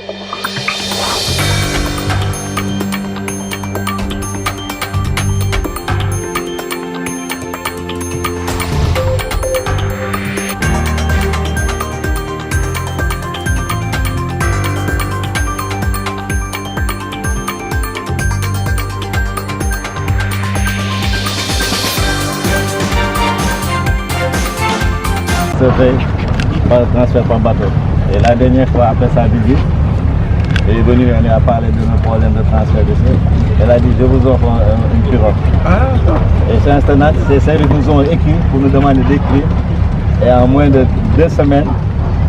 Se fait par transfert par bateau. Et la dernière fois, après sa visite, elle est venue, elle a parlé de nos problèmes de transfert de ça. Elle a dit, je vous offre une pirogue. Et chez Instant, ces services nous ont écrit pour nous demander d'écrire. Et en moins de 2 semaines,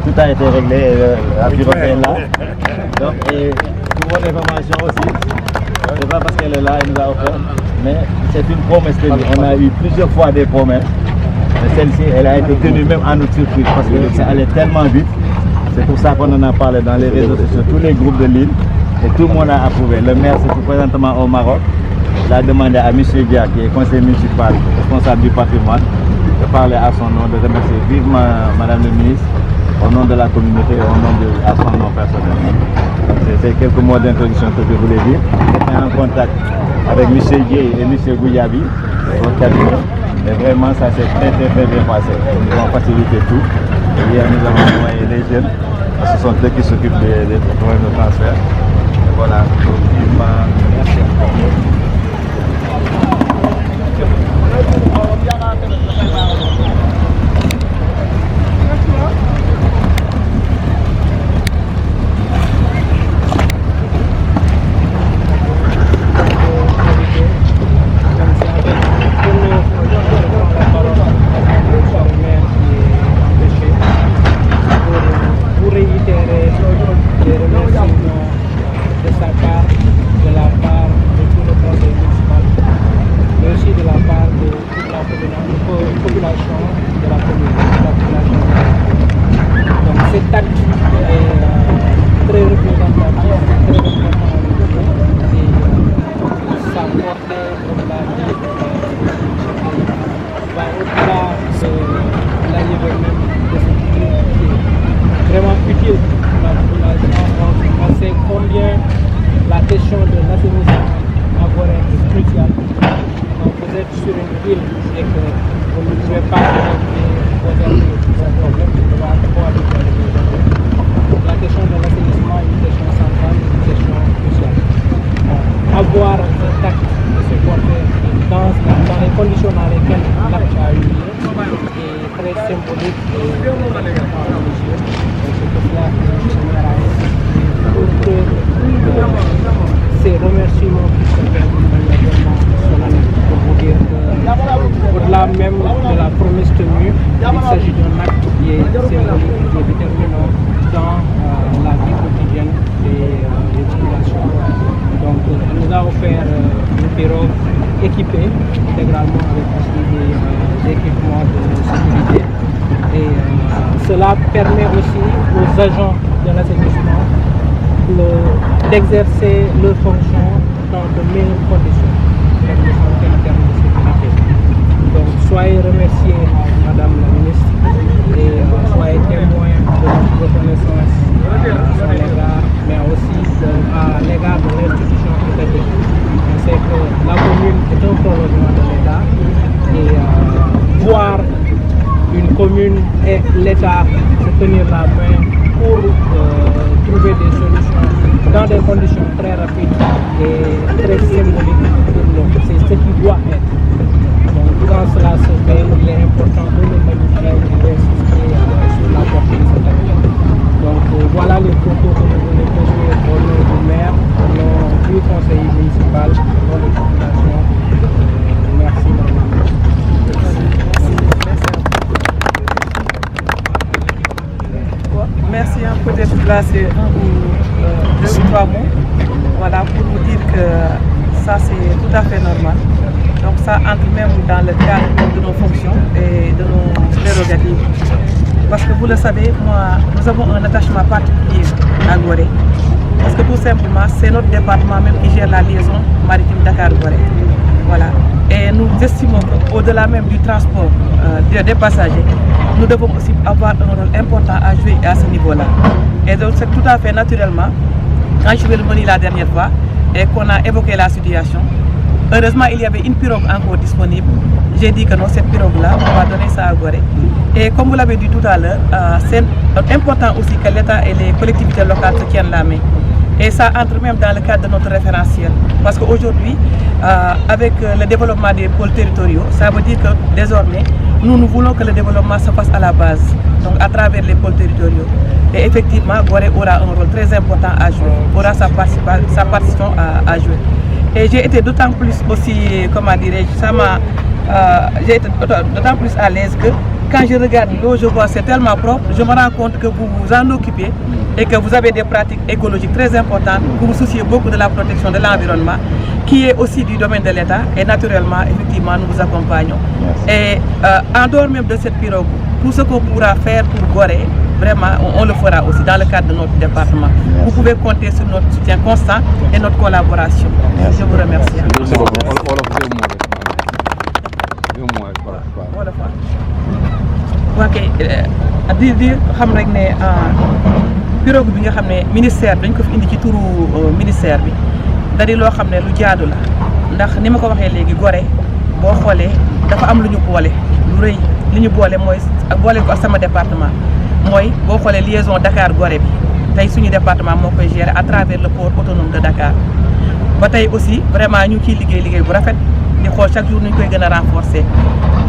tout a été réglé et la pirogue est là. Donc, et pour votre information aussi, c'est pas parce qu'elle est là, elle nous a offert, mais c'est une promesse tenue. On a eu plusieurs fois des promesses. Celle-ci, elle a été tenue même en notre surprise parce que ça allait tellement vite. C'est pour ça qu'on en a parlé dans les réseaux sociaux, tous les groupes de l'île, et tout le monde a approuvé. Le maire se trouve présentement au Maroc. Il a demandé à M. Dia, qui est conseiller municipal, responsable du patrimoine, de parler à son nom, de remercier vivement Madame le ministre, au nom de la communauté et au nom à son nom personnel. C'est quelques mots d'introduction que je voulais dire. J'étais en contact avec M. Dié et M. Gouyabi, au cabinet. Et vraiment, ça s'est très bien passé. Ils ont facilité tout. Et hier, nous avons envoyé les jeunes. Ce sont eux qui s'occupent des problèmes de transfert. Et voilà, merci. Permet aussi aux agents de l'assainissement d'exercer leurs fonctions dans de meilleures conditions, en termes de sécurité. Donc soyez remerciés, Madame la ministre, et soyez témoins de notre reconnaissance à son égard, mais aussi à l'égard de l'institution étatique. On sait que la commune est un prolongement de l'État et voir une commune et l'État se tenir la main pour trouver des solutions dans des conditions très rapides et très symboliques pour nous. C'est ce qui doit être. Donc quand cela se fait, il est important de le magnifier et d'insister sur la portée de cette action. Donc voilà les propos que nous voulons construire au nom du maire, au nom du conseiller municipal, au nom de la population. Merci madame. Merci, peut-être placer un ou 2 ou 3 mots, voilà, pour vous dire que ça c'est tout à fait normal. Donc ça entre même dans le cadre de nos fonctions et de nos prérogatives. Parce que vous le savez, nous avons un attachement particulier à Gorée. Parce que tout simplement, c'est notre département même qui gère la liaison maritime Dakar-Gorée. Voilà. Et nous estimons qu'au-delà même du transport des passagers, nous devons aussi avoir un rôle important à jouer à ce niveau-là. Et donc c'est tout à fait naturellement, quand je suis venu la dernière fois et qu'on a évoqué la situation, heureusement il y avait une pirogue encore disponible. J'ai dit que non, cette pirogue-là, on va donner ça à Gorée. Et comme vous l'avez dit tout à l'heure, c'est important aussi que l'État et les collectivités locales se tiennent la main. Et ça entre même dans le cadre de notre référentiel. Parce qu'aujourd'hui, avec le développement des pôles territoriaux, ça veut dire que désormais, nous voulons que le développement se fasse à la base, donc à travers les pôles territoriaux. Et effectivement, Gorée aura un rôle très important à jouer, aura sa participation à jouer. Et j'ai été d'autant plus aussi, comment dirais-je, j'ai été d'autant plus à l'aise que quand je regarde l'eau, je vois c'est tellement propre, je me rends compte que vous vous en occupez et que vous avez des pratiques écologiques très importantes, que vous souciez beaucoup de la protection de l'environnement, qui est aussi du domaine de l'État. Et naturellement, effectivement, nous vous accompagnons. Et en dehors même de cette pirogue, tout ce qu'on pourra faire pour Gorée, vraiment, on le fera aussi dans le cadre de notre département. Vous pouvez compter sur notre soutien constant et notre collaboration. Je vous remercie. Ok, di xam rek ne pirogue bi nga xam ne ministère dañ ko fi indi ci turu ministère bi da di loo xam ne lu jaadu la ndax ni ma ko waxee léegi Gorée boo xoolee dafa am lu ñu boole lu rëy li ñu boole mooy boole ko ak sama département mooy boo xoolee liaison Dakar Gorée bi tey suñu département moo koy gérer à travers le port autonome de Dakar ba tey aussi vraiment ñu ciy liggéey bu rafet di xool chaque jour ñu koy gën a renforcer.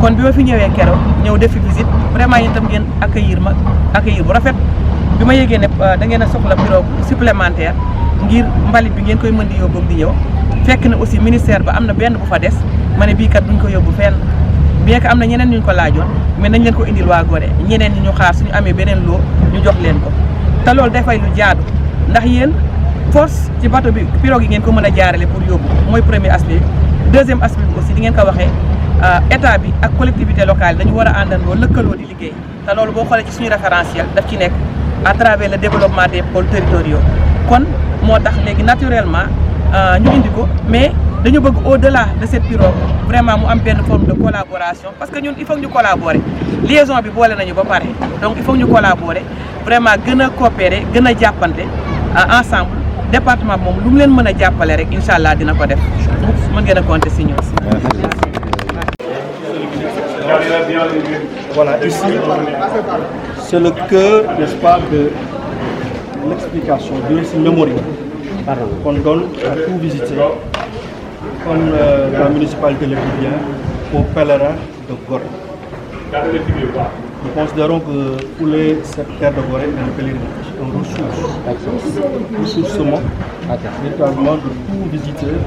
kon bi ma fi ñëwee keroog ñëw def fi visite vraiment yéen itam ngeen accueillir bu rafet bi ma yëgee ne da ngeen a soxla pirogue supplémentaire ngir mbalit bi ngeen koy mën di yóbbu di ñëw fekk na aussi ministère ba am na benn bu fa des ma ne bii kat duñ ko yóbbu fenn bien que am na ñeneen ñu ko laajoon mais nañ leen ko indil waa Gorée ñeneen ñi ñu xaar suñu amee beneen loo ñu jox leen ko te loolu dafay lu jaadu ndax yéen force ci bateau bi pirogue yi ngeen ko mën a jaarale pour yóbbu mooy premier aspect bi deuxième aspect bi aussi di ngeen ko waxee état bi ak collectivité locale dañu war a àndandoo lëkkaloo di liggéey te loolu boo xoolee ci suñu référentiel daf ci nekk à travers le développement des pôles territoriaux kon moo tax léegi naturellement ñu indi ko mais dañu bëgg au-delà de cette pirogue vraiment mu am benn forme de collaboration parce que ñun il faut ñu collaborer liaison bi boole nañu ba pare donc il faut ñu collaborer vraiment gën a coopérer gën a jàppante ensemble département moom lu mu leen mën a jàppale rek incha allah dina ko def mën ngeen a compter si ñun. Voilà, ici, c'est le cœur, n'est-ce pas, de l'explication, du récit mémorial qu'on donne à tout visiteur, comme la municipalité le dit bien, aux pèlerins de Gorée. Nous considérons que pour cette terre de Gorée est un pèlerinage, une ressourcement, véritablement de tout visiteur,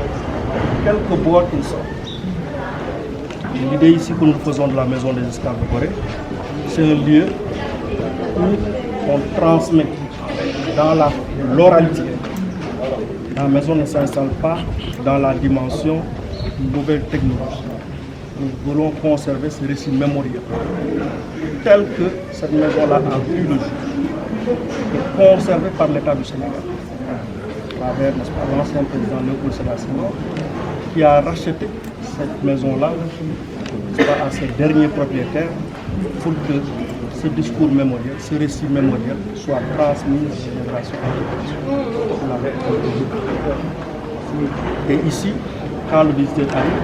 quelque bois qu'il soit. L'idée ici que nous faisons de la maison des esclaves de Gorée, c'est un lieu où on transmet dans l'oralité. La maison ne s'installe pas dans la dimension d'une nouvelle technologie. Nous voulons conserver ce récit mémoriel tel que cette maison-là a vu le jour, et conservé par l'État du Sénégal, à travers l'ancien président Léopold Sédar Senghor, qui a racheté cette maison-là à ses derniers propriétaires pour que ce discours mémoriel, ce récit mémoriel soit transmis de génération en génération. Et ici, quand le visiteur arrive,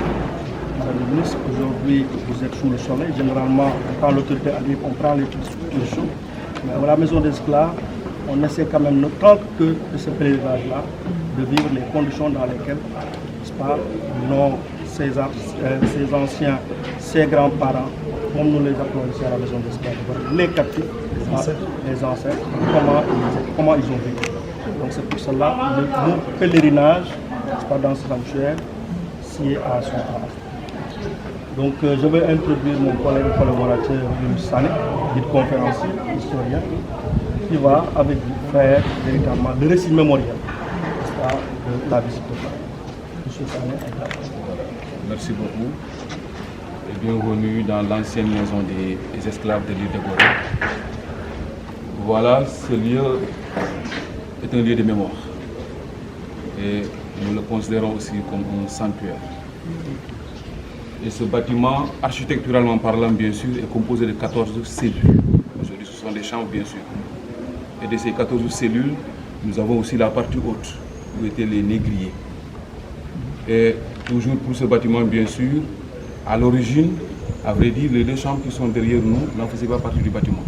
Madame le ministre, aujourd'hui vous êtes sous le soleil, généralement quand l'autorité arrive on prend les choses, mais à la maison des esclaves, on essaie quand même, tant que de ce pèlerinage-là, de vivre les conditions dans lesquelles, n'est-ce pas, ces anciens, ces grands-parents, comme nous les appelons ici à la maison des esclaves, les captifs, les ancêtres, comment ils ont vécu. Donc c'est pour cela le pèlerinage, n'est-ce pas, dans ce sanctuaire, si à son âge. Donc je vais introduire mon collègue collaborateur Yunus Sané, guide conférencier, historien, qui va avec vous faire véritablement le récit mémoriel de la visite de Paris. Monsieur Sané. Merci beaucoup et bienvenue dans l'ancienne maison des esclaves de l'île de Gorée. Voilà, ce lieu est un lieu de mémoire et nous le considérons aussi comme un sanctuaire. Et ce bâtiment, architecturalement parlant, bien sûr, est composé de 14 cellules. Aujourd'hui, ce sont des chambres, bien sûr. Et de ces 14 cellules, nous avons aussi la partie haute, où étaient les négriers. Et toujours pour ce bâtiment, bien sûr, à l'origine, à vrai dire, les 2 chambres qui sont derrière nous n'en faisaient pas partie du bâtiment.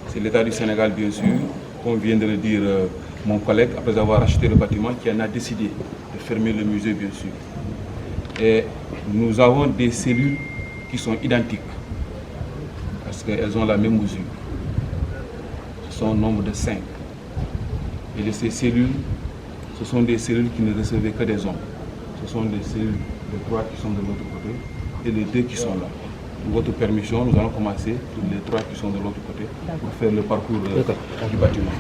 C'est l'État du Sénégal, bien sûr, comme vient de le dire mon collègue, après avoir acheté le bâtiment, qui en a décidé de fermer le musée, bien sûr. Et nous avons des cellules qui sont identiques, parce qu'elles ont la même mesure. Ce sont au nombre de 5. Et de ces cellules, ce sont des cellules qui ne recevaient que des hommes. Ce sont des cellules de 3 qui sont de l'autre côté et les 2 qui sont là. Pour votre permission, nous allons commencer pour les 3 qui sont de l'autre côté pour faire le parcours du bâtiment.